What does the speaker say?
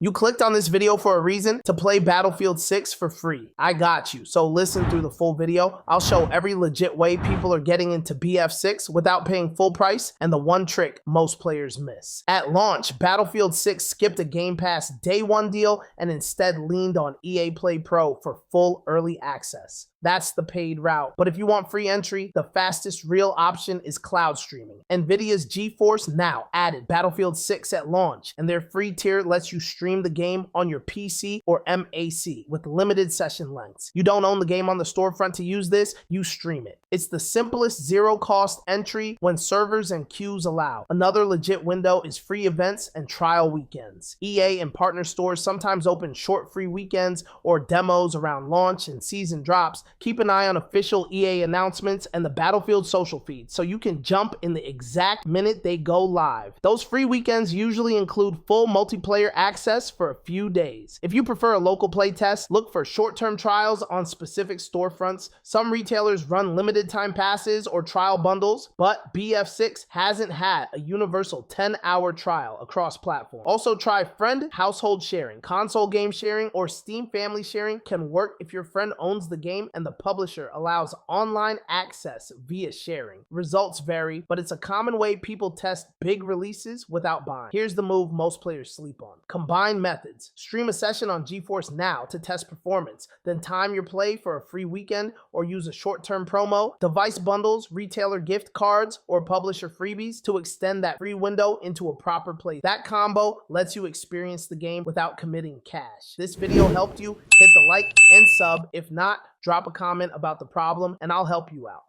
You clicked on this video for a reason, to play Battlefield 6 for free. I got you, so listen through the full video. I'll show every legit way people are getting into BF6 without paying full price and the one trick most players miss. At launch, Battlefield 6 skipped a Game Pass day one deal and instead leaned on EA Play Pro for full early access. That's the paid route. But if you want free entry, the fastest real option is cloud streaming. NVIDIA's GeForce Now added Battlefield 6 at launch, and their free tier lets you stream the game on your PC or Mac with limited session lengths. You don't own the game on the storefront to use this, you stream it. It's the simplest zero-cost entry when servers and queues allow. Another legit window is free events and trial weekends. EA and partner stores sometimes open short free weekends or demos around launch and season drops. Keep an eye on official EA announcements and the Battlefield social feed so you can jump in the exact minute they go live. Those free weekends usually include full multiplayer access for a few days. If you prefer a local playtest, look for short-term trials on specific storefronts. Some retailers run limited time passes or trial bundles, but BF6 hasn't had a universal 10-hour trial across platforms. Also try friend household sharing. Console game sharing or Steam family sharing can work if your friend owns the game and the publisher allows online access via sharing. Results vary, but it's a common way people test big releases without buying. Here's the move most players sleep on. Combine methods. Stream a session on GeForce Now to test performance, then time your play for a free weekend or use a short-term promo, device bundles, retailer gift cards, or publisher freebies to extend that free window into a proper play. That combo lets you experience the game without committing cash. This video helped you? Hit the like and sub. If not, drop a comment about the problem and I'll help you out.